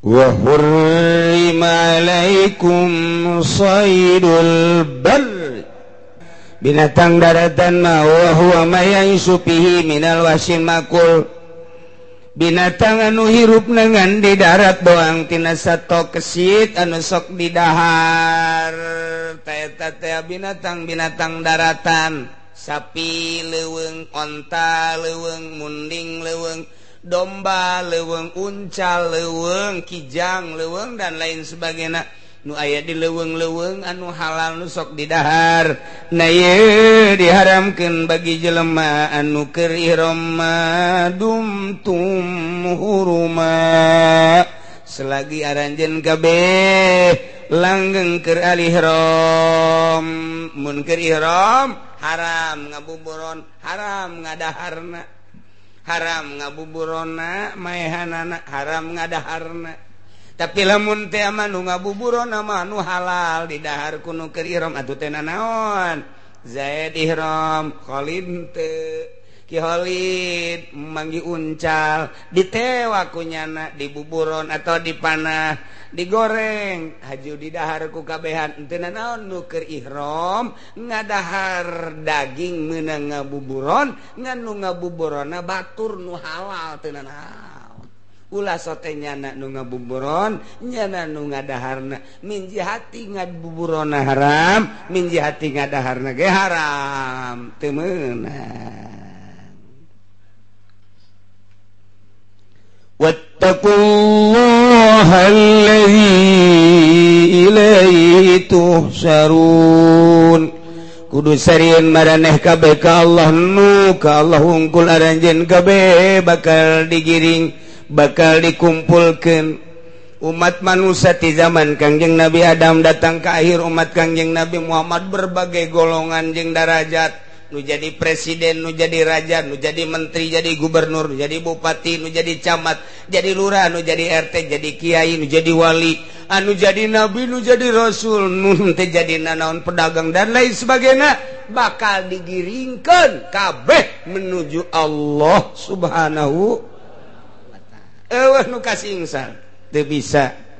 wa hurrima alaikum saydul barr binatang daratan ma wa huwa ma yaishu fihi minal wasil makul binatang anu hirup nengan di darat doang tina sato kesit anu sok di dahar ta eta binatang daratan sapi leuweung onta leuweung munding leuweung domba leuweung uncal leuweung kijang leuweung dan lain sebagainya nu aya di leuweung-leuweung anu halal nu sok didahar na ye diharamkeun bagi jelema anu keur ihram dumtum huruma selagi aranjeun kabeh langgeng keur ihram mun keur ihram haram ngabuburon haram ngadaharna haram ngabuburonna maehanana haram ngadaharna tapi lamun teh anu ngabuburonna mah anu halal didahar kuno keur ihram atuh teh naon zaid ihram Khalid teu Ki Khalid manggi uncal ditewa kunyana dibuburon atau dipanah digoreng haju didahar ku kabehan teu naon nu keur ihram ngadahar daging meunang ngabuburon ngan nu ngabuburonna batur nu halal teu naon ulah sote nyana nu ngabuburon nyana nu ngadaharna min jihati ngabuburonna haram min jihati ngadaharna ge haram teu meunang wattaqullaha alladzi ilaihi tuhsyarun kudu sarieun maraneh kabeh ka Allah nu ka Allah hungkul aranjeun kabeh bakal digiring bakal dikumpulkeun umat manusia di zaman Kangjeng Nabi Adam datang ke akhir umat Kangjeng Nabi Muhammad berbagai golongan jeung darajat nu jadi presiden, nu jadi raja, nu jadi menteri, jadi gubernur, nu jadi bupati, nu jadi camat, jadi lurah, nu jadi RT, jadi kiai, nu jadi wali, anu jadi nabi, nu jadi rasul, nu teh jadi nanaon pedagang dan lain sebagainya bakal digiringkeun kabeh menuju Allah Subhanahu wa taala. Eueuh nu kasingsan teu bisa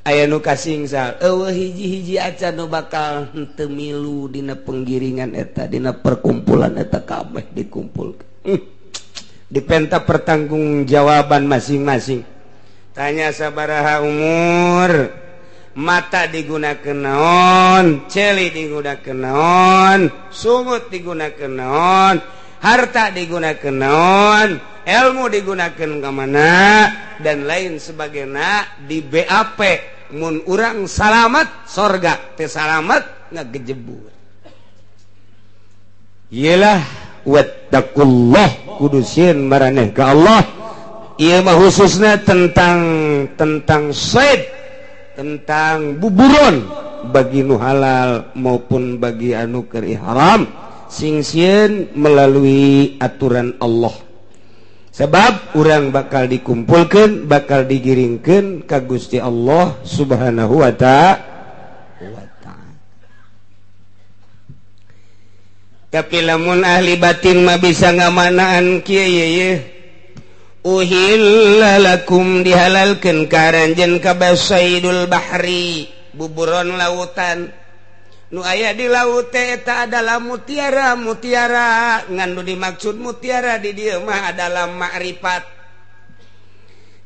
aya nu kasingsan eueuh hiji-hiji acan nu bakal henteu milu dina penggiringan eta dina perkumpulan eta kabeh dikumpulkeun dipenta pertanggungjawaban masing-masing tanya sabaraha umur mata digunakeun naon celi digunakeun naon sungut digunakeun naon harta digunakeun naon ilmu digunakeun ka mana dan lain sebagainya di BAP mun urang salamat sorga teu salamat ngagejebur iyalah wattaqullah kudu sieun maraneh ka Allah ieu mah khususna tentang sayd tentang buburon bagi nu halal maupun bagi anu keur ihram sing sieun melalui aturan Allah sebab urang bakal dikumpulkeun bakal digiringkeun ka Gusti Allah Subhanahu wa ta'ala tapi lamun ahli batin mah bisa ngamanaan kieu ye uhilla lakum dihalalkeun ka aranjeun kabeh saydul bahri buburon lautan nu aya di laut teh eta adalah mutiara ngan nu dimaksud mutiara di dieu mah adalah makrifat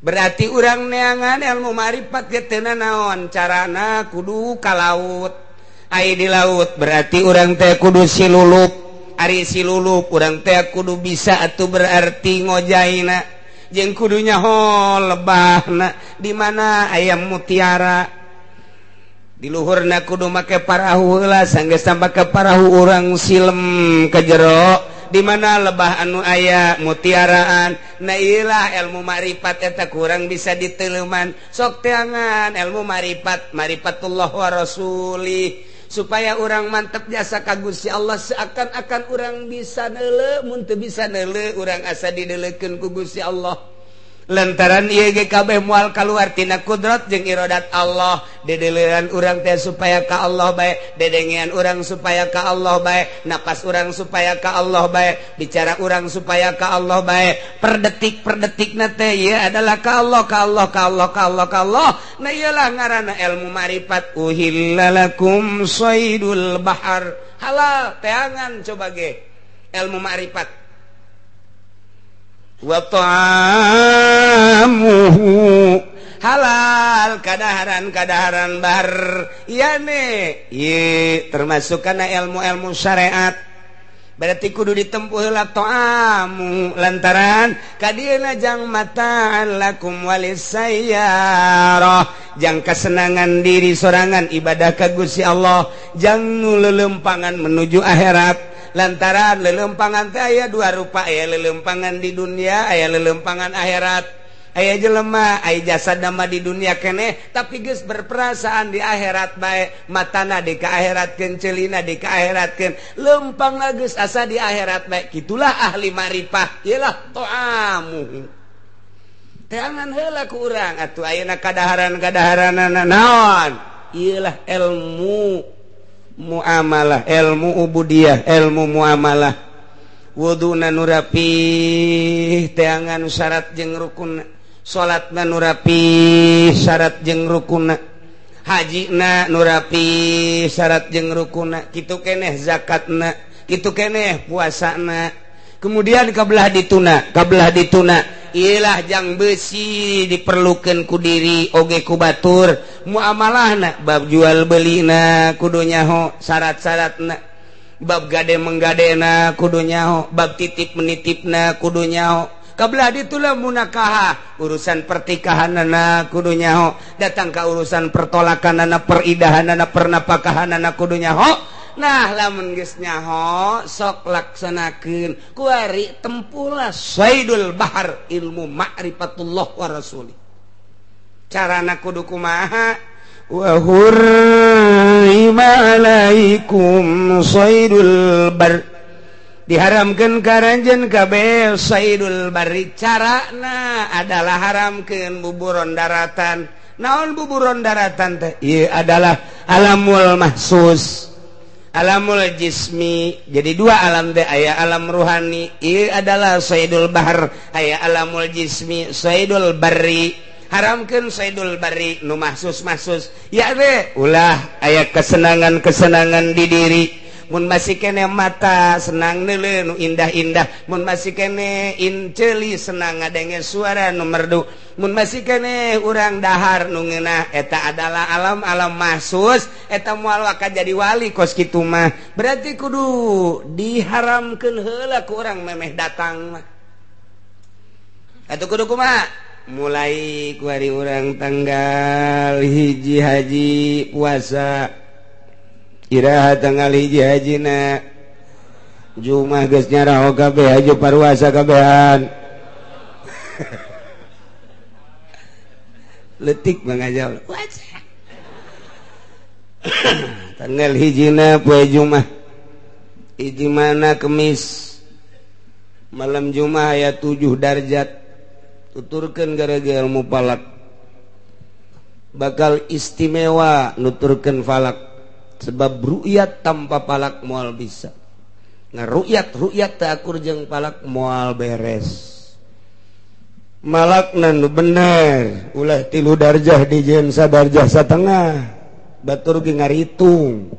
berarti urang neangan ilmu makrifat ge teu naon carana kudu ka laut aya di laut berarti urang teh kudu silulup ari silulup urang teh kudu bisa atuh berarti ngojaina jeung kudu nyaho lebahna di mana aya mutiara di luhurna kudu make parahu heula sanggeus make parahu urang silem ka jero di mana lebah anu aya mutiaraan na ieulah ilmu makrifat eta kurang bisa diteleuman sok teangan ilmu marifatullah wa rasuli supaya urang mantep jasa ka Gusti Allah seakan-akan urang bisa neuleuh mun teu bisa neuleuh urang asa dideuleukeun ku Gusti Allah lantaran ieu ge kabeh moal kaluar tina kudrat jeung iradat Allah. Dedeleran urang teh supaya ka Allah bae, dedengean urang supaya ka Allah bae, napas urang supaya ka Allah bae, bicara urang supaya ka Allah bae, per detikna teh ieu adalah ka Allah, ka Allah, ka Allah, ka Allah, ka Allah. Nah iyalah ngaranna ilmu ma'rifat. Uhillalakum shaydul bahar, halal teangan coba ge ilmu ma'rifat. Wa ta'amuhu, halal kadaharan bahar. Iya nih, iya termasuk karena ilmu-ilmu syariat. Berarti kudu ditempuh heula ta'amu lantaran kadieuna jang mata'an lakum walisayyarah, jang kesenangan diri sorangan ibadah ka Gusti Allah, jang nu lelempangan menuju akhirat. Lantaran lelempangan teh aya dua rupa, aya lelempangan di dunia, aya lelempangan akhirat. Aya jelema aya jasad nama di dunia keneh tapi geus berperasaan di akhirat bae, matana di ka akhiratkeun, ceulina di ka akhiratkeun, lempangna geus asa di akhirat bae. Kitulah ahli ma'rifah, ialah ta'amu. Teangan heula ku urang atuh ayeuna kadaharan-kadaharanana naon? Ialah ilmu muamalah, ilmu ubudiyah, ilmu muamalah. Wuduna nu rapih teangan syarat jeung rukunna, salatna nu rapih syarat jeung rukunna, hajina nu rapih syarat jeung rukunna, kitu keneh zakatna, kitu keneh puasana. Kemudian kabelah dituna ialah jang beusi diperlukeun ku diri oge ku batur. Muamalahna bab jual belina kudu nyaho syarat-syaratna, bab gade menggadena kudu nyaho, bab titip menitipna kudu nyaho. Kabelah ditulah munakahah, urusan pertikahanana kudu nyaho, datang ka urusan pertolakanana, peridahanana, pernapakahanana kudu nyaho. Nah lamun geus nyaho sok laksanakeun kuari tempuhlah saydul bahar, ilmu ma'rifatullah wa rasuli. Carana kudu kumaha? Wa hurrima alaikum saydul bar, diharamkeun karanjeun kabeh saydul bari. Carana adalah haramkeun buburon daratan. Naon buburon daratan teh? Ieu adalah alamul mahsus, alamul jismi. Jadi dua alam teh, aya alam ruhani, ieu adalah saydul bahar, aya alamul jismi, saydul bari. Haramkeun saydul bari nu mahsus ya we ulah aya kesenangan di diri. Mun masih kene mata senang neuleuh nu indah-indah, mun masih kene inceuli senang ngadenge suara nu merdu, mun masih kene urang dahar nu ngeunah, eta adalah alam-alam mahsus, eta moal waka jadi wali kos kitu mah. Berarti kudu diharamkeun heula ku urang memeh datang mah. Atuh kudu kumaha? Mulai ku hari urang tanggal hiji haji puasa, iraha tanggal hiji hajina Jumat geus nyaraho kabeh haji paruasa kabehan. Leutik mangajal tanggal hijina poe Jumat, hiji mana Kemis, malam Jumat aya 7 darajat. Tuturkeun gara-gara ilmu falak bakal istimewa nuturkeun falak, sebab ru'yat tanpa falak moal bisa. Nah ru'yat teu akur jeung falak moal beres. Malakna nu bener ulah 3 darjah dijieun sadarjah satengah, batur ge ngaritung.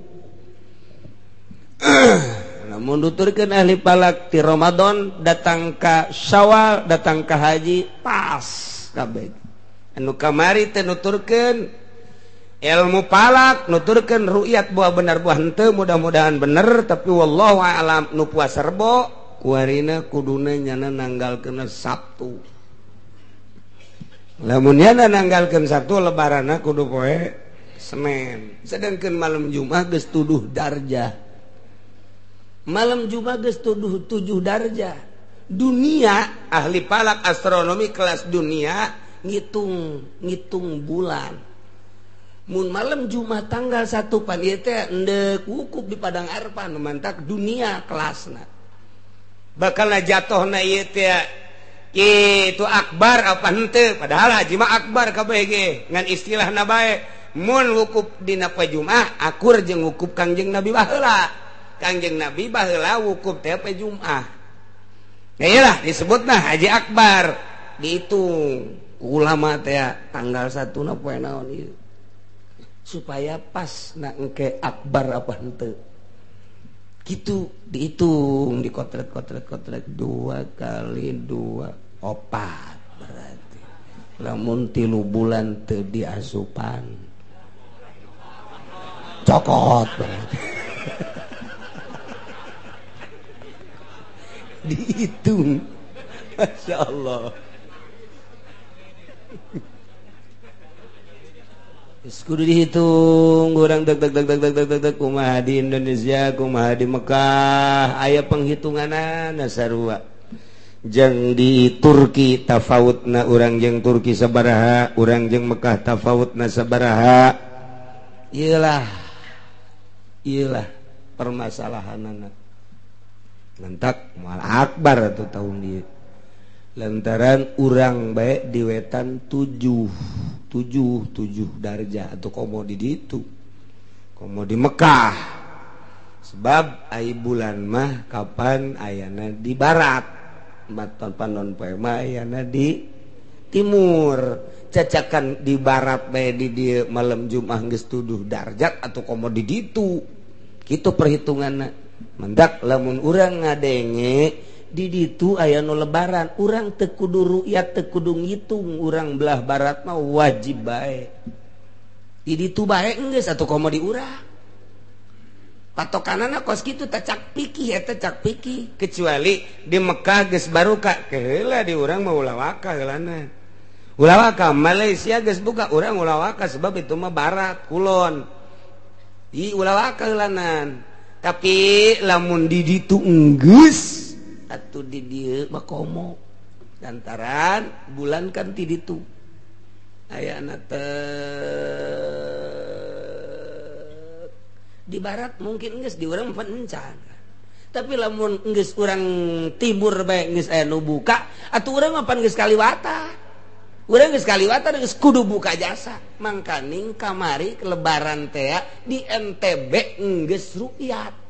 Namun nuturkeun ahli falak ti Ramadan datang ka Syawal, datang ka haji pas kabeh. Anu kamari teh nuturkeun ilmu falak, nuturkeun ru'yat buah bener buah henteu, mudah-mudahan bener tapi wallahu a'lam. Nu puasa Rebo kuarina kuduna nyana nanggalkeun Sabtu. Lamun nyana nanggalkeun Sabtu lebaranna kudu poe Senin. Sedengkeun malam Jumat geus 7 darjah. Malam Jumat geus 7 darjah. Dunia ahli falak astronomi kelas dunia ngitung bulan. Mun malam Jumat tanggal 1 pan ieu teh endek wukuf di padang Arfah nu mantak dunia kelasna. Bakalna jatohna ieu teh itu akbar apa henteu padahal haji mah akbar kabeh ge ngan istilahna bae mun wukuf dina poe Jumat akur jeung wukuf Kangjeng Nabi baheula Kangjeng Nabi baheula wukuf teh poe Jumat iyalah disebutna haji akbar dihitung ulama teh tanggal 1 na poe naon ieu supaya pas na engke akbar apa henteu gitu dihitung dikotret 2 kali 2 opat berarti lamun 3 bulan teu diasupan cokot berarti dihitung Masya Allah kudu dihitung orang deg kumaha di Indonesia kumaha di Mekah aya penghitunganana sarua jeung di Turki tafawutna urang jeung Turki sabaraha urang jeung Mekah tafawutna sabaraha iyalah permasalahanana mentak moal akbar atuh tahun dieu lantaran urang bae di wetan 7 darjah atau komo di ditu komo di Mekah sebab ai bulan mah kapan ayana di barat maton panon poe mah ayana di timur cacakan di barat bae di dieu malam Jumat geus 7 darjat atau komo di ditu kitu perhitunganna mendak lamun urang ngadenge di ditu aya nu lebaran urang teu kudu ru'yat teu kudu ngitung urang belah barat mah wajib bae di ditu bae geus atuh komo di urang patokanana kos kitu teh cak pikih eta cak pikih kecuali di Mekah geus barokah keheula di urang mah ulah waka heulana ulah waka Malaysia geus buka urang ulah waka sebab itu mah barat kulon ulah waka heulanan tapi lamun di ditu geus atuh di dieu mah komo lantaran bulan kan ti ditu ayana di barat mungkin geus di urang pencan tapi lamun geus urang timur bae geus aya nu buka atuh urang mah pan geus kaliwata urang geus kaliwata geus kudu buka jasa mangkaning kamari lebaran teh di NTB geus ru'yat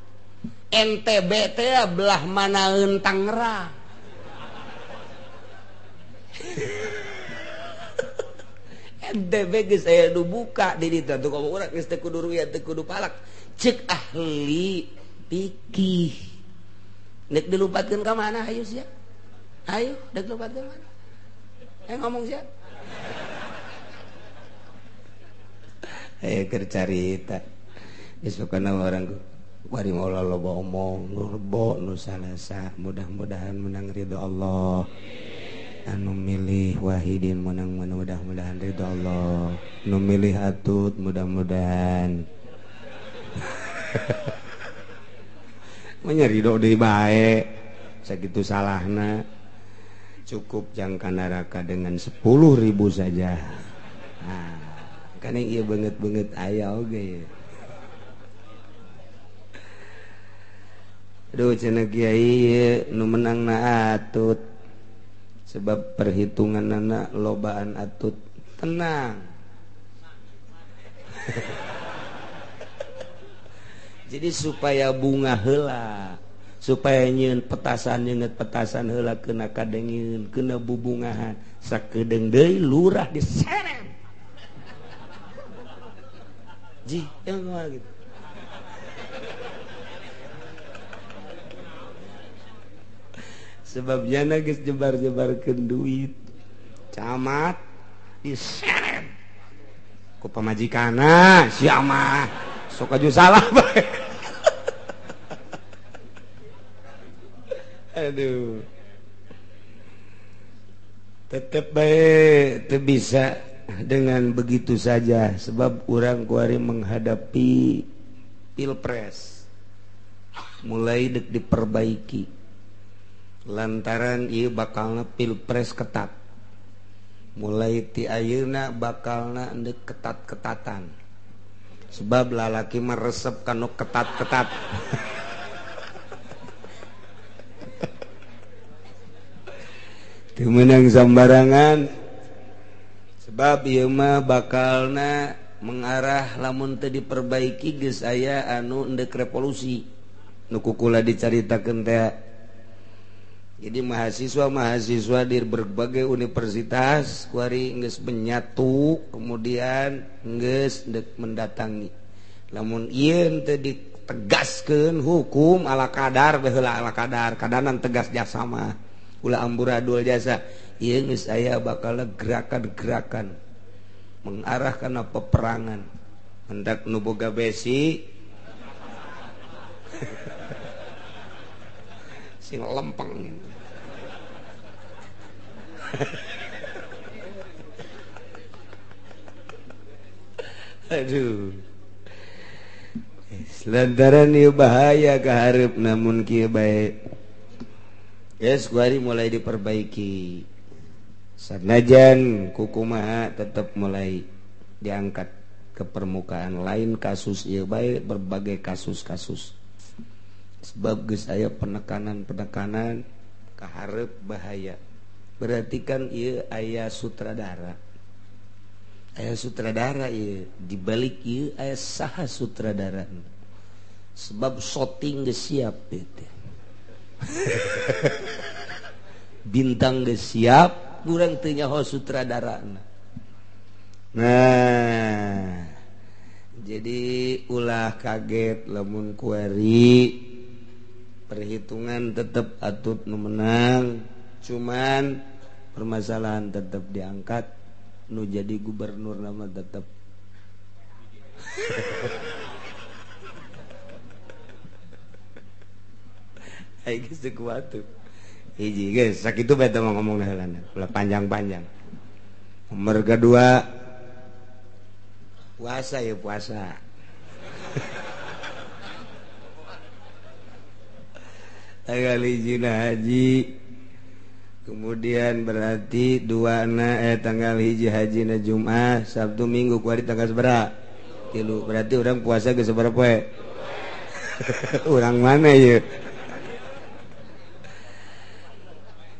NTB teh belah manaeun Tangerang NTB geus aya nu buka di ditu atuh komo urang geus teu kudu ru'yat teu kudu palak cek ahli pikih nek dilupatkeun ka mana hayu sia ayo dek lupatkeun mana ngomong sia ayo keur carita isukana orang bari maula loba omong nurbo nu salasa mudah-mudahan menang ridho Allah anu milih wahidin menang mudah-mudahan ridho Allah nu milih atut mudah-mudahan menyarido deui bae sakitu salahna cukup jangka neraka dengan 10.000 saja nah kan ieu beungeut-beungeut aya oge aduh cenah kiai nu menangna atut sebab perhitunganana lobaan atut tenang jadi supaya bunga heula supaya nyeun petasan nyeungeut petasan heula keuna kadengeun keuna bubungahan sakedeung deui lurah diseret ji ngomong gitu sebab jana geus jebar-jebarkeun duit camat diseret ku pamajikanna sia mah sok aju salah bae aduh tetep bae teu bisa dengan begitu saja sebab urang kuari menghadapi pilpres mulai dek diperbaiki lantaran ieu bakalna pilpres ketat mulai ti ayeuna bakalna endek ketat-ketatan sebab lalaki mah resep kanu ketat-ketat teu meunang sambarangan sebab ieu mah bakalna mengarah lamun teu diperbaiki geus aya anu endek revolusi nu kukula dicaritakeun teh. Jadi mahasiswa di berbagai universitas kuari geus menyatu kemudian geus endek mendatangi lamun ieu teu ditegaskeun hukum ala kadar baheula ala kadar kadanan tegas jasa mah ulah amburadul jasa ieu geus aya bakal gerakan-gerakan mengarah kana peperangan hendak nu boga besi sing lempeng aduh lantaran ieu bahaya ka hareup namun kieu bae geus kuari mulai diperbaiki sanajan kukumaha tetap mulai diangkat ke permukaan lain kasus ieu bae berbagai kasus-kasus sebab geus aya penekanan-penekanan ka hareup bahaya berarti kan ieu aya sutradara ieu dibalik ieu aya saha sutradara sebab shooting geus siap teh bintang geus siap urang teu nyaho sutradarana. Nah jadi ulah kaget lamun kuari perhitungan tetap atut nu menang cuman permasalahan tetap diangkat nu jadi gubernur nama tetap ai geus teu kuat tuh hiji geus sakitu bae teh ngomong heulana ulah panjang-panjang. Nomor kedua puasa ya puasa tanggal hijina haji kemudian berarti tanggal hiji hajina Jumat Sabtu Minggu kuari tanggal seberapa 3 berarti orang puasa ke seberapa poe orang mana ya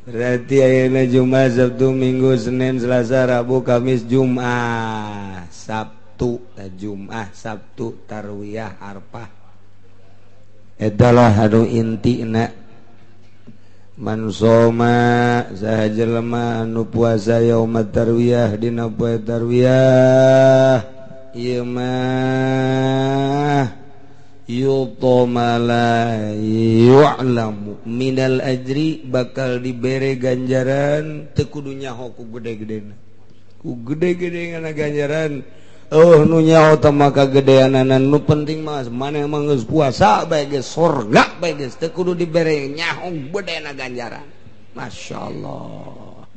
berarti ayeuna Jumat Sabtu Minggu Senin Selasa Rabu Kamis Jumat Sabtu Jumat Sabtu Tarwiyah Arfah etalah anu intina man soma saha jelema anu puasa yaumut tarwiyah dina poe tarwiyah ieu mah yutomala yu'lamu minal ajri bakal dibere ganjaran teu kudu nyaho ku gede-gedena ku gede-gedena ganjaran. Oh nu nyaho teh mah kagedeanan nu penting mah maneh mah geus puasa bae geus surga bae geus teu kudu dibere nyaho bedena ganjaran. Masyaallah.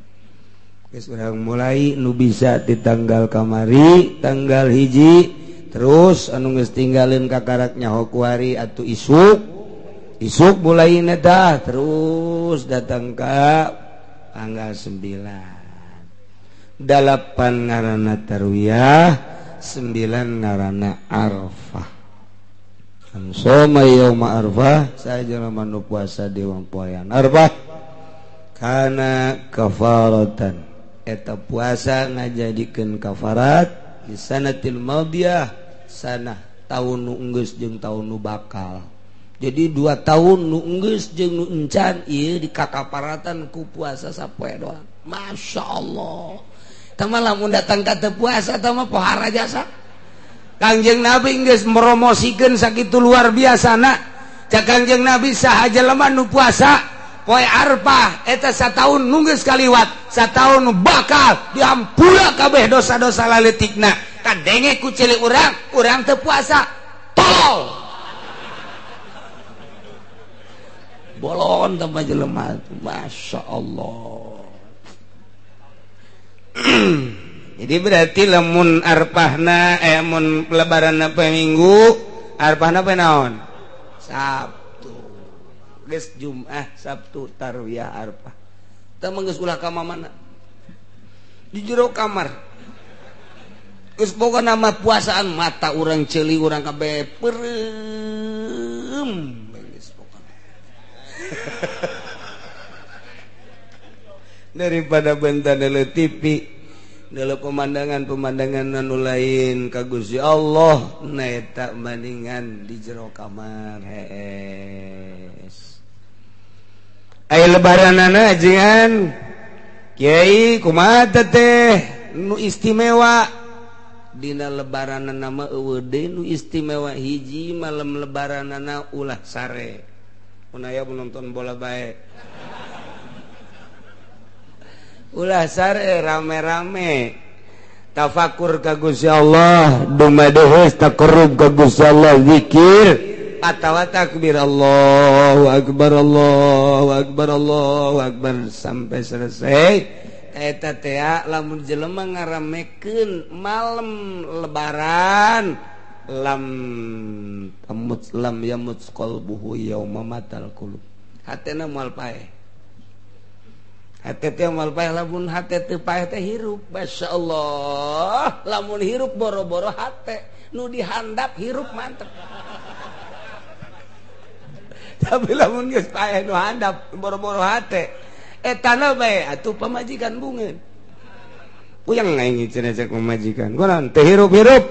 Geus urang mulai nu bisa di tanggal kamari tanggal hiji terus anu geus tinggalin kakarak nyaho kuari atuh isuk mulai tah terus datang ka tanggal 9 8 ngaranna tarwiyah 9 ngaranna Arafah. Soma yauma Arafah saja manu puasa di poean Arafah kana kafaratan eta puasa ngajadikeun kafarat di sanatil madiyah sanah taun nu enggeus jeung taun nu bakal. Jadi 2 tahun nu enggeus jeung nu encan ieu dikakaparatan ku puasa sapoe doang. Masyaallah. Tama lamun datang kata puasa tama pohara jasa Kangjeng Nabi geus meromosikeun sakitu luar biasana cak Kangjeng Nabi saha jelema nu puasa poe Arfah eta sataun nu geus kaliwat sataun nu bakal diampura kabeh dosa-dosa laletikna kadenge ku cilik urang teu puasa tol bolon tama jelema masyaallah. Jadi berarti lamun arpahna mun lebaranna poe Minggu arpahna poe naon Sabtu geus Jumat Sabtu tarwiyah Arfah teu mah geus ulah ka mamana di jero kamar geus boga nama puasaan mata urang ceuli urang kabeh peureum geus pokona daripada bentar dulu TV dulu pemandangan anu lain ka Gusti Allah na eta mendingan di jero kamar hees. Aya lebaranana ajengan Kiai kumaha teh nu istimewa dina lebaranana mah eueuh deui nu istimewa hiji malam lebaranana ulah sare mun aya nonton bola bae ulah sare rame-rame tafakur ka Gusti Allah dumadeheus taqarrub ka Gusti Allah zikir atawa takbir Allahu akbar sampai selesai eta teh lamun jelema ngaramekeun malam lebaran lam yamut qalbuhu yauma matal qulub hatena moal paeh hate teh moal paeh lamun hate teu paeh teh hirup masyaallah lamun hirup boro-boro hate nu dihandap hirup mantep tapi lamun geus paeh nu handap boro-boro hate etana bae atuh pamajikan bungeun puyang aing cenah cek pamajikan kunaon teh hirup-hirup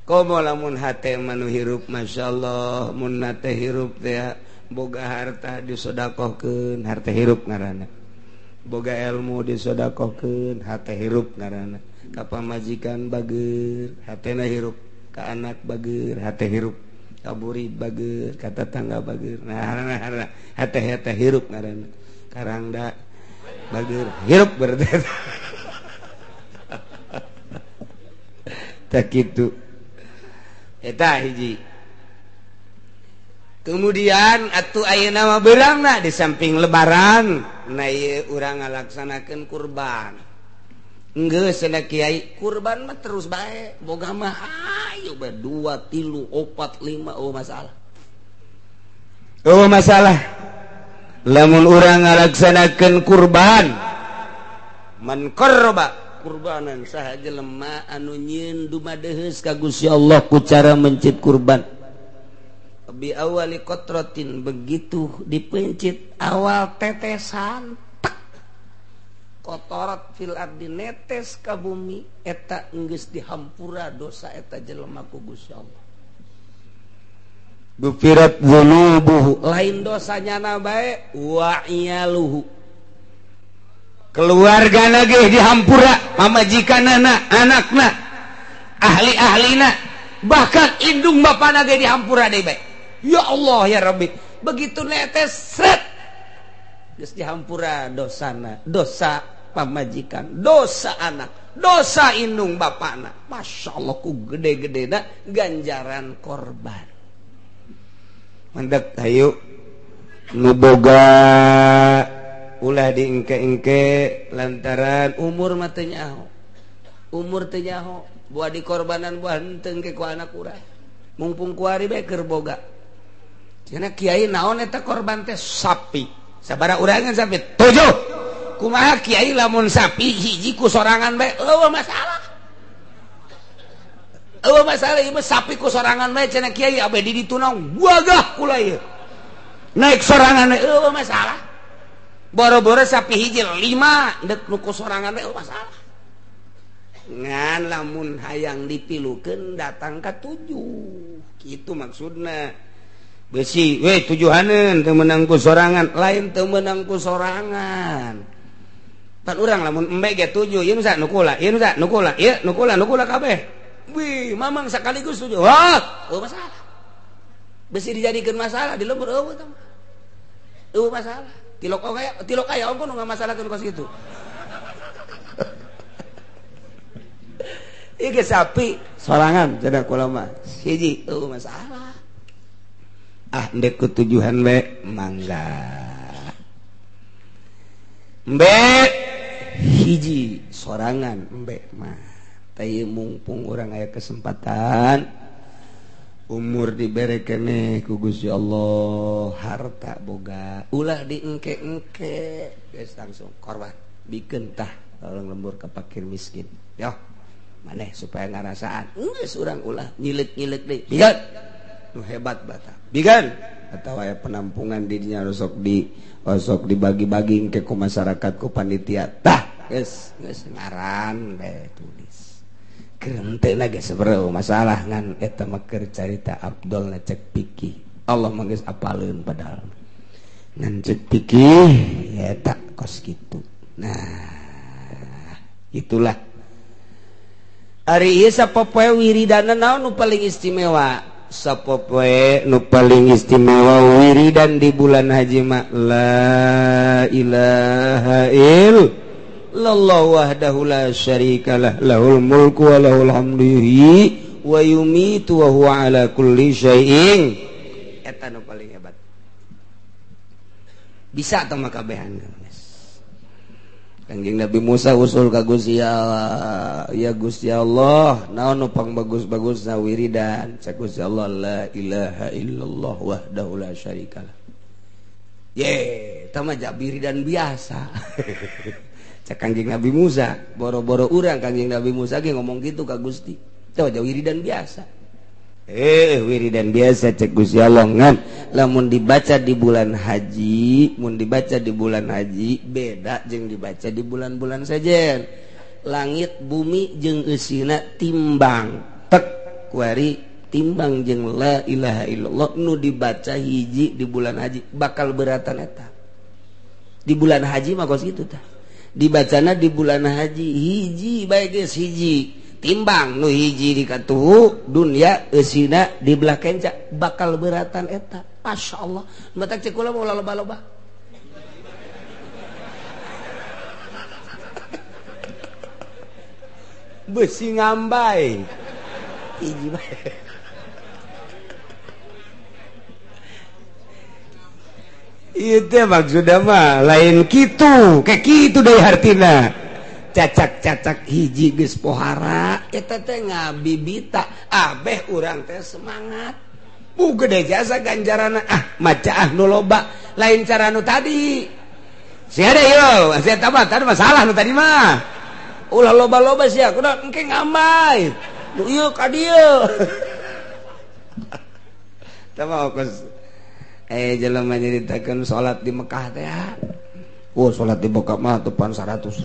komo lamun hate manu hirup masyaallah mun hate hirup teh boga harta disodakohkeun harta hirup ngaranna boga ilmu disodakohkeun hate hirup ngaranna ka pamajikan bageur hatena hirup ka anak bageur hate hirup ka burid bageur ka tetangga bageur nah hate hirup ngaranna karangda bageur hirup berarti tak kitu eta hiji. Kemudian atuh ayeuna mah beurangna di samping lebaran na ieu urang ngalaksanakeun kurban geus cenah kiai kurban mah terus bae boga mah ayo bae 2 3 4 5 masalah lamun urang ngalaksanakeun kurban man qarraba kurbanan saha jelema anu nyieun dumadeheus ka Gusti Allah ku cara mencit kurban bi awali qatratin begitu dipencit awal tetesan kotorat fil ardi netes ka bumi eta geus dihampura dosa eta jelema ku Gusti Allah gufirat dzunubuhu lain dosanya na bae wa iyaluhu keluargana ge dihampura pamajikanana anakna ahli-ahlina bahkan indung bapana ge dihampura deui bae ya Allah ya Rabbi begitu netes set geus dihampura dosana dosa pamajikan dosa anak dosa indung bapana masyaallah ku gede-gedena ganjaran korban mandek hayu nu boga ulah diengke-engke lantaran umur mah teu nyaho buah dikorbanan buah henteu engke ku anak urang mumpung kuari bae keur boga cenah kiai naon eta korban teh sapi sabaraha urangan sapi 7 kumaha kiai lamun sapi hiji ku sorangan bae eueuh masalah ieu sapi ku sorangan bae cenah kiai abdi ditunang buagah kula ieu naik sorangan bae eueuh masalah boro-boro sapi hiji 5 dek nu ku sorangan bae eueuh masalah ngan lamun hayang dipilukeun datang ka 7 kitu maksudna besi we tujuaneun teu meunang ku sorangan lain teu meunang ku sorangan pan urang lamun embe ge 7 ieu nu sa nu kula ieu nu sa nu kula ieu nu kula kabeh wih mamang sakaligus 7 wah eueuh masalah besi dijadikeun masalah di lembur eueuh tah eueuh masalah tilok aya ongko nu ngamasalahkeun kos kitu ieu ge sapi sorangan cenah kula mah hiji eueuh masalah ndek ketujuhan be mangga mbe hiji sorangan mbe mah teh mumpung urang aya kesempatan umur dibere keneh ku Gusti Allah harta boga ulah diengke-engke geus langsung korban bikeun tah orang lembur ka fakir miskin yo maneh supaya ngarasaan geus urang ulah nyileuk-nyileuk deui bigat hebat bata bigan atau aya penampungan dirinya osok dibagi-bagi ke masyarakat ku panitia tah geus ngaran deh tulis kerenteuna geus sebereu masalah ngan eta mah keur carita Abdul na cek piki Allah mah geus apaleun padahal ngan cek piki ya tak kos kitu nah itulah ari ieu sapopoe wiridana naon nu paling istimewa sapopoe nu paling istimewa wiridan di bulan haji mah la ilaha illallah wahdahu la syarikalah lahul mulku wa lahul hamdu wa yumitu wa huwa ala kulli syai'in eta nu paling hebat bisa tah mah kabehan Kanjeng Nabi Musa usul ka Gusti Allah ya Gusti Allah naon nu pang bagus-bagusna wiridan cak Gusti Allah la ilaha illallah wahdahu la syarikalah ye tah mah wiridan biasa cak Kanjeng Nabi Musa boro-boro urang Kanjeng Nabi Musa ge ngomong gitu ka Gusti tah wiridan biasa wiridan biasa cek Gusti Allah ngan lamun dibaca di bulan haji beda jeung dibaca di bulan-bulan sajen langit bumi jeung eusina timbang tek kuari timbang jeung la ilaha illallah nu dibaca hiji di bulan haji bakal beratan eta di bulan haji mah kos kitu tah dibacana di bulan haji hiji bae geus hiji timbang nu hiji dikatuhu dunia eusina di belah kenca bakal beratan eta Masya Allah matak cek kula mau loba-loba besi ngambai hiji bae itu maksudnya mah lain kitu kayak kitu deui hartina cacak-cacak hiji geus pohara eta teh ngabibita abeh urang teh semangat gede jasa ganjarana maca nu loba lain cara nu tadi sia deui yo sia tambah tadi masalah nu tadi mah ulah loba-loba sia kudu engke ngambay nu ieu ka dieu tama kos jelema nyaritakeun salat di Mekah teh salat di Mekah mah tepan 100.000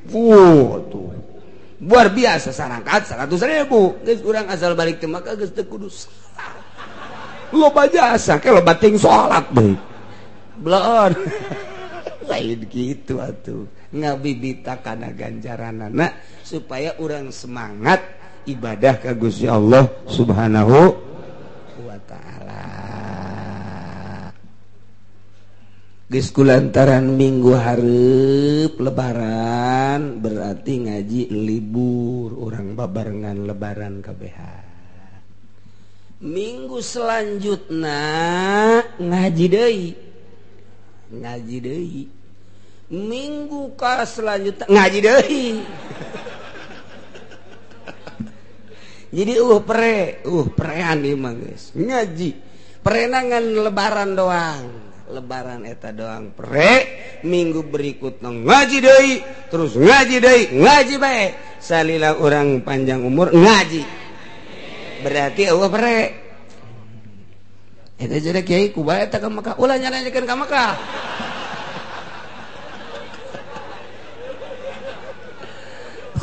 tuh luar biasa sarangkat 100.000 geus urang asal balik teh Mekah geus teu kudus loba jasa ke loba ting salat deui belon lain kitu atuh ngabibita kana ganjaranana supaya urang semangat ibadah ka Gusti Allah Subhanahu wa taala geus kulantaran minggu hareup lebaran berarti ngaji libur urang babarengan lebaran kabehan minggu selanjutnya ngaji deui minggu ka selanjutnya ngaji deui jadi perean ieu mah geus ngaji perenangan lebaran doang lebaran eta doang minggu berikutnya ngaji deui terus ngaji bae salila orang panjang umur ngaji berarti eueuh eta jadi kiai kumaha eta ka Mekah ulah nyanyakeun ka Mekah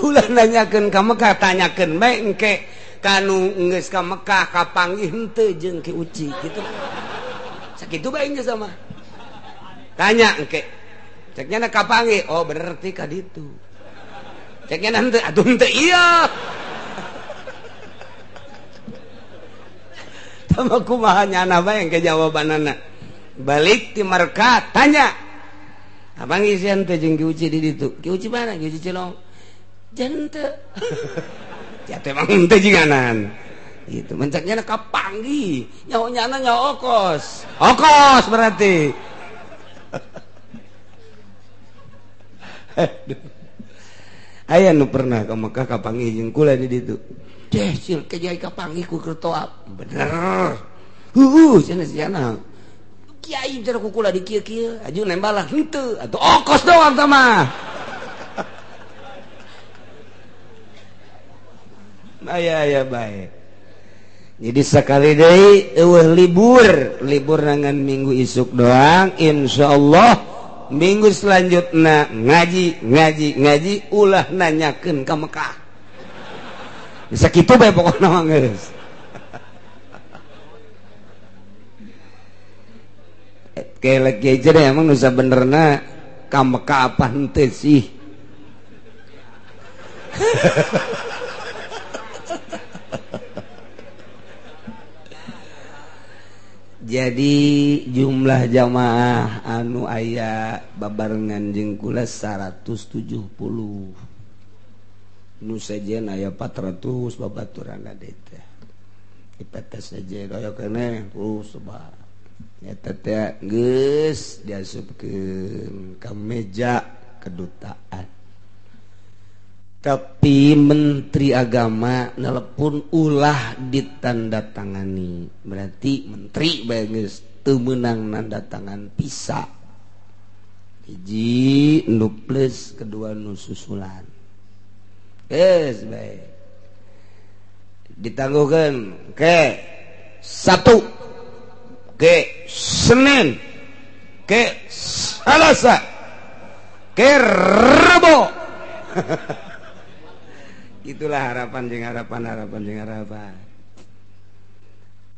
ulah nanyakeun ka Mekah tanyakeun bae engke kanu geus ka Mekah kapanggih henteu jeung Ki Uci gitu sakitu bae geus sama tanya engke ceknya na kapanggih oh berarti ka ditu ceknya henteu atuh henteu iya sama kumaha nyana bae engke jawabanana balik ti Marka tanya abang isian teh jeung Ki Uci di ditu Ki Uci mana Ki Uci Cilong jente ya teh mang teh jinganan gitu mencaknya kapanggih nyawanya nyawa okos berarti aya nu pernah ka Mekah kapanggih jeung kula di ditu teh sil kejai kapanggih ku kertoa bener cenah kiai cara ku kula di kieu-kieu aju nembalah henteu atuh okos doang tah mah aya baik jadi sekali deui libur nangan minggu isuk doang, insyaallah minggu selanjutnya ngaji ulah nanyakeun ka Mekah. Sakitu bae pokona mah geus. Kelek aja deh emang nusa benerna ka Mekah apa henteu sih? Jadi jumlah jamaah anu aya babarengan jeung kula 170. Nu sejen aya 400 babaturan teh. Dipetes saja aya keneh sebar. Eta teh geus diasupkeun ka meja kedutaan. Tapi Menteri Agama nelpon ulah ditandatangani, berarti menteri bagus teu meunang nanda tangan pisa. Hiji nu plus, kedua nu susulan. Geus bae. Ditangguhkeun ke Sabtu, ke Senin, ke Selasa, ke Rebo. Itulah harapan jeung harapan.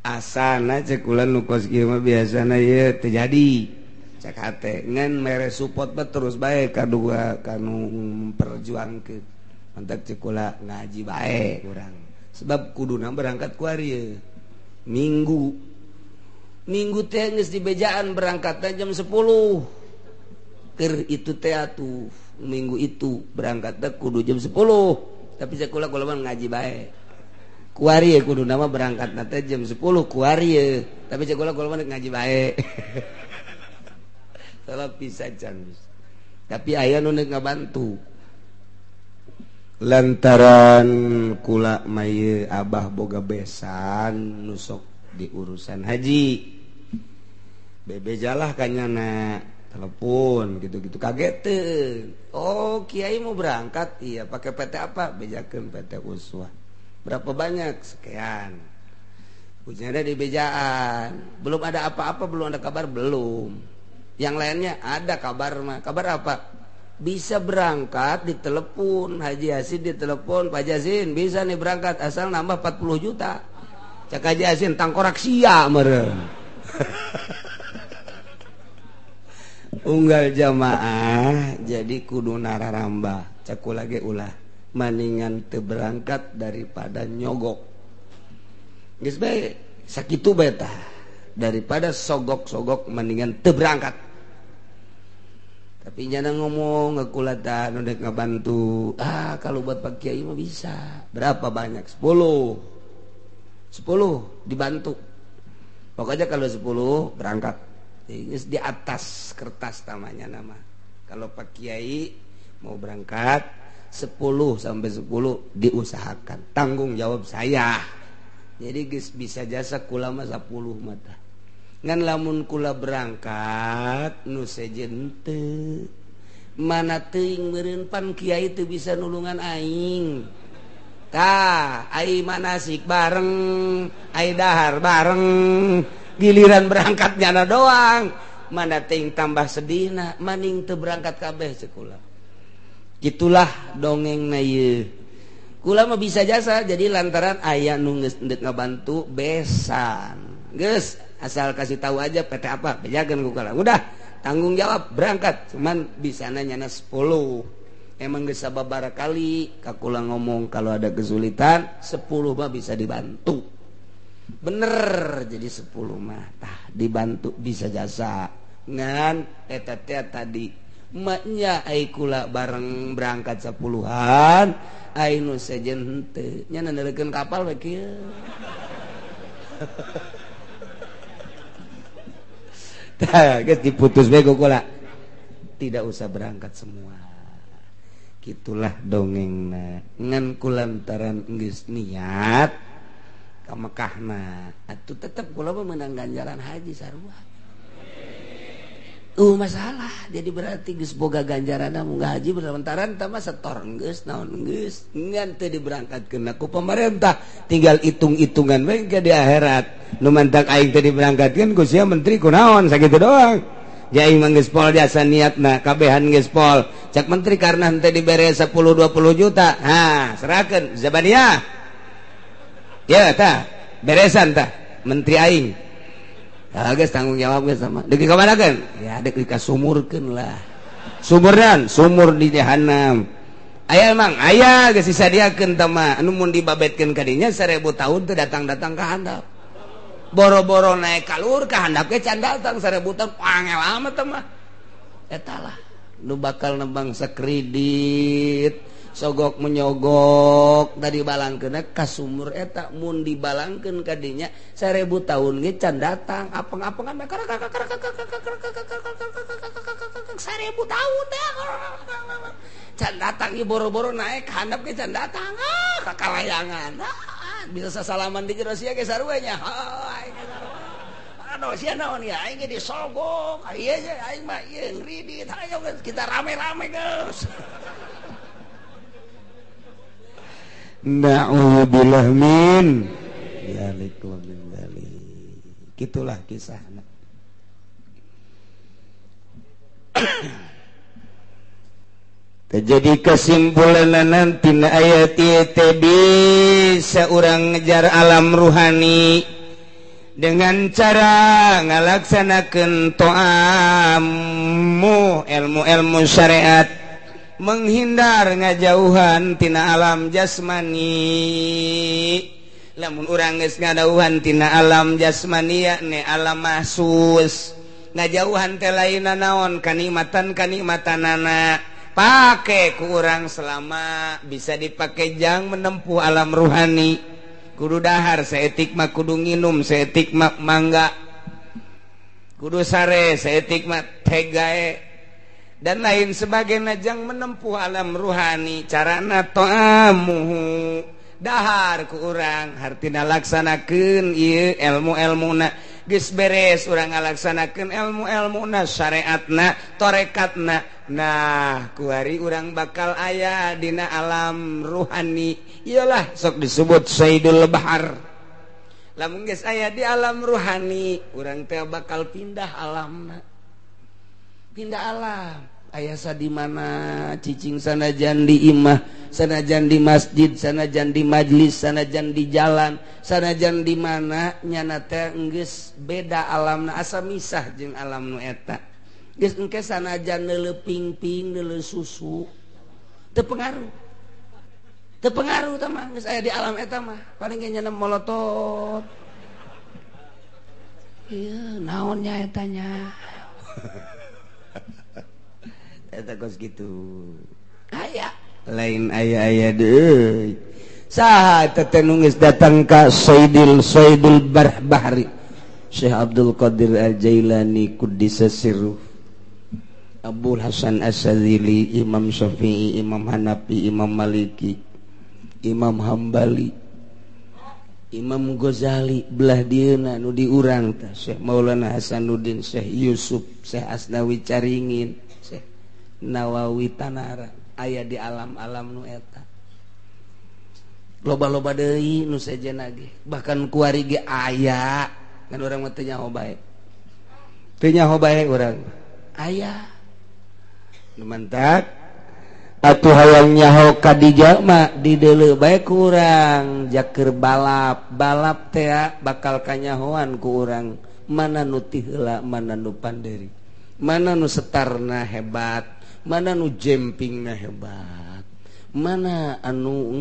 Asana cek ulan nu kos kieu mah biasana ieu teu jadi. Cek hate ngan mere support mah terus bae kadua kanu memperjuangkeun. Mantap cek ulah ngaji bae urang. Sebab kuduna berangkat ku ari ieu. Minggu teh geus di bejaan berangkatna jam 10. Keur itu teh atuh minggu itu berangkatna kudu jam 10. Tapi sekolah mah ngaji bae. Kuari kudu nama berangkat nate jam 10 kuari. Tapi sekolah mah ngaji bae. Salah pisahan. Tapi aya nu ngabantu. Lantaran kula mah abah boga besan nusok di urusan haji. Bebejalah kanyana telepon gitu-gitu kageteun. Oh, Kiai mau berangkat? Iya, pakai PT apa? Bejakeun PT Uswah. Berapa banyak? Sekian. Ujiannya di bejaan. Belum ada apa-apa, belum ada kabar, belum. Yang lainnya ada kabar mah. Kabar apa? Bisa berangkat ditelepon, Haji Yasin ditelepon, Pak Yasin bisa nih berangkat asal nambah 40 juta. Cak Haji Yasin tangkorak sia meureun. Unggal jamaah jadi kudu nararambah caku lagi ulah maningan teu berangkat daripada nyogok geus bae sakitu bae tah daripada sogok-sogok maningan teu berangkat. Tapi nyana ngomong ngakulatan udah ngabantu kalau buat Pak Kiai mah bisa berapa banyak 10 dibantu pokoknya kalau 10 berangkat di atas kertas namanya nama. Kalau Pak Kiai mau berangkat 10 sampai 10 diusahakan. Tanggung jawab saya. Jadi geus bisa jasa kula mah 10 mata. Ngan lamun kula berangkat nu sejen teu. Mana teuing meureun pan Kiai teu bisa nulungan aing. Tah, ai manasik bareng, ai dahar bareng. Giliran berangkatnya na doang mana ting tambah sedihna maning teu berangkat kabeh sekula. Itulah dongeng na ieu. Kula mah bisa jasa jadi lantaran aya nu geus ngabantu besan. Geus asal kasih tahu aja PT apa bejakeun ku kula. Udah tanggung jawab berangkat cuman bisana nyana 10. Emang geus sababaraha kali ka kula ngomong kalau ada kesulitan 10 mah bisa dibantu. Bener jadi 10 mah tah dibantu bisa jasa ngan eta teh tadi maknya ai kula bareng berangkat 10-an ai nu sejen henteu nya naneurekeun kapal we kieu. Tah geus diputus we kula tidak usah berangkat semua. Gitulah dongengna ngan kulantaran geus niat ka Mekahna atuh tetep kula mah meunang ganjaran haji sarua. masalah jadi berarti geus boga ganjaran mun haji berlantaran tah mah setor geus naon geus ngan teu diberangkatkeun ku pemerintah tinggal hitung-hitungan we ke di akhirat nu mantak aing teu diberangkatkeun ku sia menteri kunaon sakitu doang jadi mah geus pol jasa niatna kabehan geus pol cak menteri karena henteu dibere 10-20 juta ha serahkeun zabaniyah ya tah beresan tah menteri aing guys tanggung jawab guys sama dek kemanakan ya dek dikasumurkeun lah sumur di jahanam aya emang aya geus disadiakeun tah mah anu mun dibabetkeun ka dinya 1000 tahun teu datang-datang ka handap boro-boro naik kalur ka handap ge can datang 1000 tahun angel amat tah mah eta lah nu bakal nembang sakredit sogok menyogok dari balangkeun ka sumur eta mun dibalangkeun ka dinya 1000 tahun ge can datang apeng-apengan 1000 tahun teh can datang ieu boro-boro naik handap ge can datang kakalayangan bisa sasalaman di jero sia ge sarua nya aduh sia naon ya aing ge disogok ieu aing mah ieu ngridit hayo kita rame-rame geus na'udzubillah min dzalik wa min dzalik gitulah kisahna terjadi kesimpulan nanti ayat itu bisa orang ngejar alam ruhani dengan cara ngalaksanakeun to'amu ilmu-ilmu syariat menghindar ngajauhan tina alam jasmani lamun urang geus ngadauhan tina alam jasmani yakni alam mahsus ngajauhan teh lainna naon kanikmatan-kanikmatanana pake ku urang selama bisa dipake jang menempuh alam ruhani kudu dahar saeutik mah kudu nginum saeutik mah mangga kudu sare saeutik mah teh gae dan lain sebagainya jang menempuh alam ruhani carana to'amuhu dahar ku urang hartina laksanakeun ieu ilmu-ilmuna geus beres urang ngalaksanakeun ilmu-ilmuna syariatna torekatna nah kuari urang bakal aya dina alam ruhani iyalah sok disebut sayyidul bahar lamun geus aya di alam ruhani urang teh bakal pindah alamna pindah alam ayasa di mana cicing sanajan di imah sanajan di masjid sanajan di majlis sanajan di jalan sanajan di mana nyana teh geus beda alamna asa misah jeung alam nu eta geus engke sanajan neuleuh ping-ping neuleuh susu teu pengaruh tah mah geus aya di alam eta mah paling ge nyana molotot ieu naonnya eta nya eta kos gitu aya lain aya deui saha teh nu geus datang ka Sayyidul Bahri Syekh Abdul Qadir Al-Jailani Quddisa Sirruh Abul Hasan As-Sadzili Imam Syafi'i Imam Hanafi Imam Maliki Imam Hambali Imam Ghazali belah dieuna nu diurang teh Syekh Maulana Hasanuddin Syekh Yusuf Syekh Asnawi Caringin Nawawi Tanara aya di alam-alam nu eta loba-loba deui nu sejenna ge bahkan kuari ge aya kan urang mah teu nyaho bae urang aya nu mantak atuh hayang nyaho ka dieu mah dideuleu bae ku urang jakeur balap teh bakal kanyahoan ku urang mana nu ti heula mana nu pandeuri mana nu setarna hebat mana nu jempingna hebat mana anu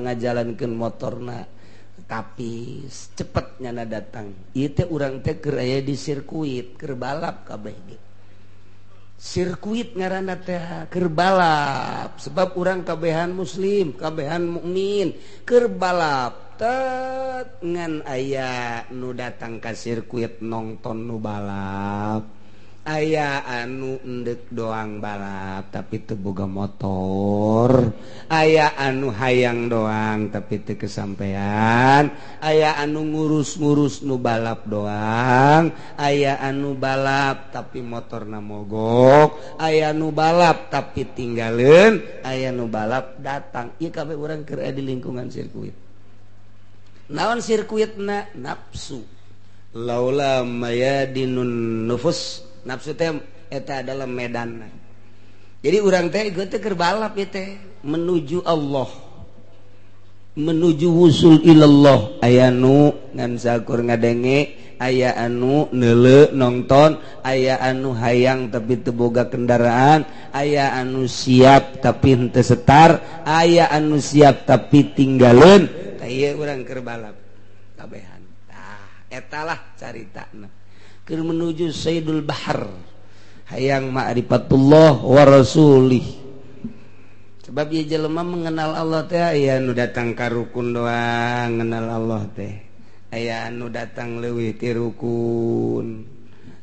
ngajalankeun motorna tapis cepet nyana datang ieu teh urang teh keur aya di sirkuit keur balap kabeh ge sirkuit ngaranna teh keur balap sebab urang kabehan muslim kabehan mukmin keur balap tet ngan aya nu datang ka sirkuit nongton nu balap aya anu endek doang balap tapi teu boga motor, aya anu hayang doang tapi teu kesampean, aya anu ngurus-ngurus nu balap doang, aya anu balap tapi motorna mogok, aya nu balap tapi tinggalin, aya nu balap datang. Ieu kabeh urang keur di lingkungan sirkuit. Naon sirkuitna? Nafsu. Laula mayadinun nufus, nafsu teh eta adalah medan. Jadi urang teh geus teh keur balap ieu teh menuju Allah, menuju wusul ilallah. Aya nu ngan sakur ngadenge, aya anu neuleu nongton, aya anu hayang tapi teu boga kendaraan, aya anu siap tapi henteu setar, aya anu siap tapi tinggalin. Tah ieu urang keur balap kabehan. Etalah caritana keur menuju Sayyidul Bahar, hayang ma'rifatullah wa rasulih. Sebab ieu jelema mengenal Allah teh aya anu datang ka rukun doang ngenal Allah teh, aya anu datang leuwih ti rukun,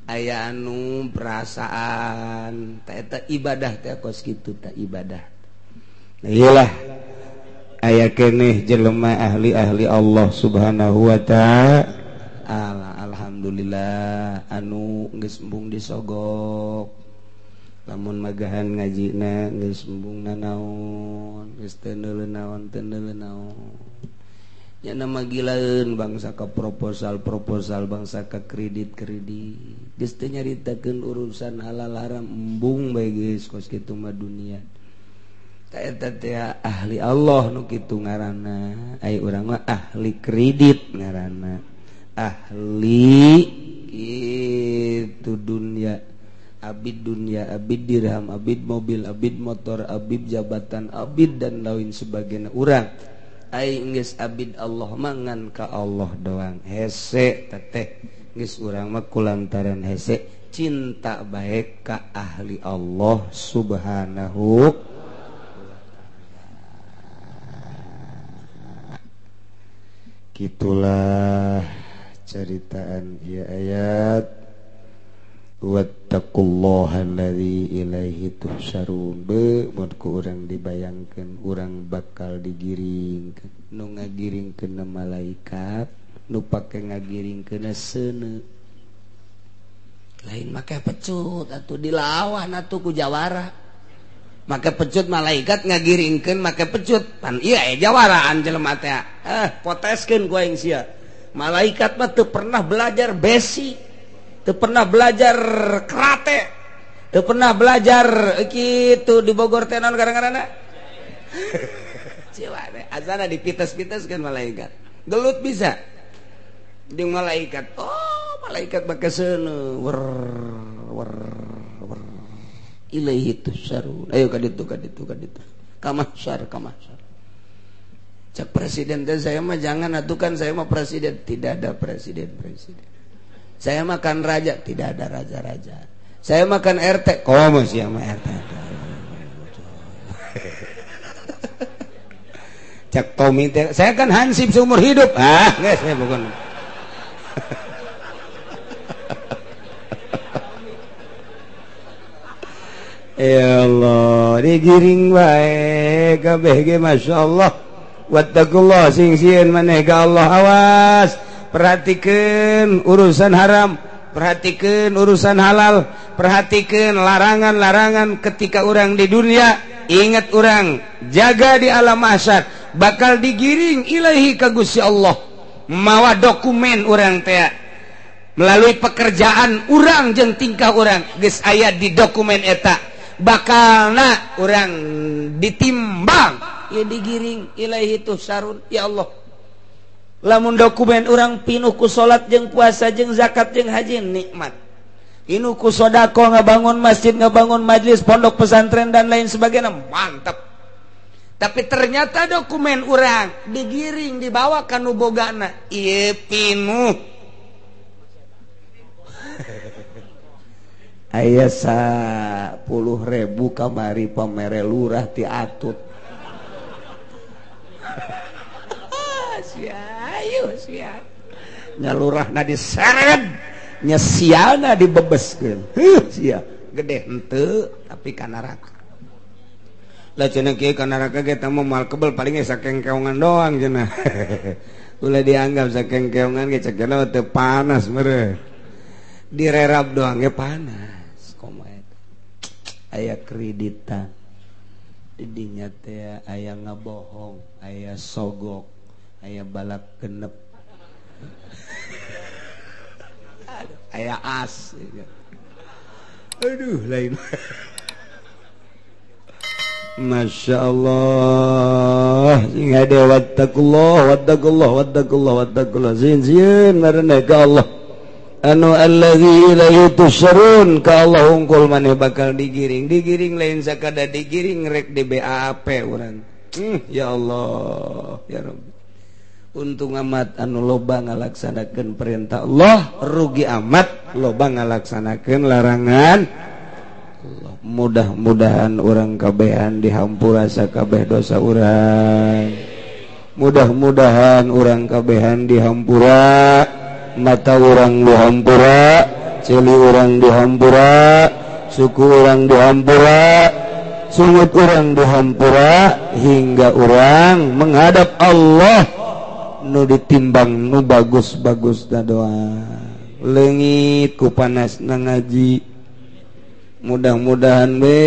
aya anu perasaan. Tah eta ibadah teh kos kitu tah ibadah. Nah iyalah aya keneh jelema ahli-ahli Allah Subhanahu wa ta'ala. Alhamdulillah anu geus embung disogok, lamun magahan ngajina geus embung nanaon, geus teu neuleun naon, teu neuleun naon. Nya nama gilaeun bangsa ka proposal bangsa ka kredit geus teu nyaritakeun urusan halal haram, embung bae geus kos kitu mah dunia. Ta eta teh ahli Allah nu kitu ngaranna. Ai urang mah ahli kredit ngaranna. Ahli itu dunia, abid dirham, abid mobil, abid motor, abid jabatan, abid dan lain sebagainya. Urang ai geus abid Allah mangan ka Allah doang. Hese teteh geus urang mah kulantaran hese cinta baik ka ahli Allah Subhanahu. Gitulah ceritaan ieu ayat wattaqullaha allazi ilaihi tuhsyarun. Mun ku urang dibayangkeun urang bakal digiringkeun, nu ngagiringkeun malaikat, nu pake ngagiringkeun seuneu. Lain make pecut atuh dilawan atuh ku jawara. Make pecut malaikat ngagiringkeun make pecut. Pan ieu jawaraan jelema teh. Poteskeun ku aing sia. Malaikat mah teu pernah belajar besi, teu pernah belajar karate, teu pernah belajar kitu di Bogor teh naon garang-garangna. Ciwa teh asana dipites-piteskeun malaikat. Gelut bisa. Jeung malaikat. Oh, malaikat make seuneu. Wer ilaihi tusarun. Ayo ka ditu. Kamahsyar. Cak presiden teh saya mah jangan atukan saya mah presiden, tidak ada presiden. Saya makan raja, tidak ada raja. Saya makan RT, komo sia mah RT. Cak Tommy teh, saya kan hansip seumur hidup. Geus saya bukan. Ya Allah, digiring bae kabeh ge masyaallah. Wattaqullah sing sieun maneh ka Allah. Awas, perhatikeun urusan haram, perhatikeun urusan halal, perhatikeun larangan-larangan ketika orang di dunia. Ingat orang jaga di alam mahsyar bakal digiring ilahi ka Gusti Allah. Mawa dokumen orang teh melalui pekerjaan orang jeung tingkah orang geus aya di dokumen eta, bakalna orang ditimbang. Ya digiring ilahi tuhsarun. Ya Allah, lamun dokumen orang pinuh ku salat jeung puasa jeung zakat jeung haji nikmat, pinuh ku sedekah ngabangun masjid, ngabangun majelis pondok pesantren dan lain sebagainya mantap. Tapi ternyata dokumen orang digiring dibawa ka nu bogana ieu pinuh aya 10.000 kamari pamere lurah ti atut. Sia nya lurahna diseret nya siana dibebeskeun sia gede henteu tapi ka neraka lah cenah kieu ka neraka ge teh moal kebel paling sakengkeongan doang cenah ulah dianggap sakengkeongan ge cek cenah teu panas meureun direrap doang ge panas komae aya kreditan di dinya teh aya ngabohong aya sogok aya balak genep aya as aduh lain Masya Allah sing hade wattaqullah zin ngaranna ka Allah anu allazi la yutusarun ka Allah hungkul maneh bakal digiring lain sakada digiring rek di BAP urang ya Allah ya Rabbi untung amat anu loba ngalaksanakeun perintah Allah rugi amat loba ngalaksanakeun larangan Allah mudah-mudahan urang kabehan dihampura sakabeh dosa urang mudah-mudahan urang kabehan dihampura mata urang dihampura cili urang dihampura suku urang dihampura sungut urang dihampura hingga urang menghadap Allah nu ditimbang nu bagus-bagus na doa leungit ku panasna ngaji mudah-mudahan we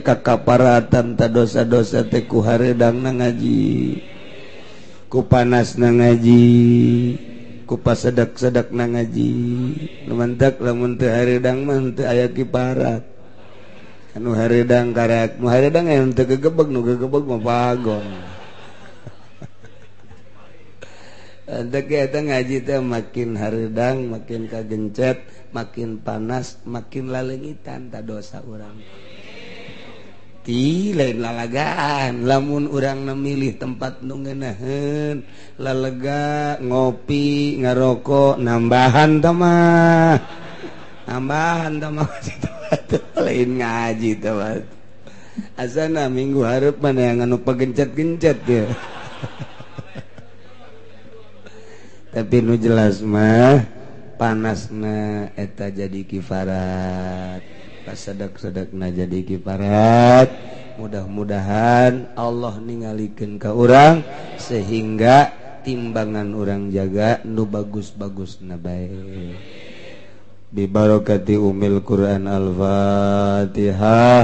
kakaparatan ta dosa-dosa teh ku hareudangna ngaji ku panasna ngaji ku pasedak-sedakna ngaji lumantak lamun teu hareudang mah teu aya kiparat anu hareudang karak nu hareudang aya teu gegebeg nu gegebeg mah pagong Antek eta ngaji teh makin hareudang, makin kagencet, makin panas, makin laleungitan ta dosa urang. Ti lain lalagaan, lamun urang milih tempat nu ngeunaheun, lalega, ngopi, ngarokok, nambahan tah mah. Nambahan tah mah lain ngaji tah mah. Asana minggu hareup mana yang anu pagencet-gencet ya. Tapi nu jelas mah panasna eta jadi kifarat pasedak-sedakna jadi kifarat mudah-mudahan Allah ningalikeun ka urang sehingga timbangan urang jaga nu bagus-bagusna bae bi barakati umil Quran al-Fatihah.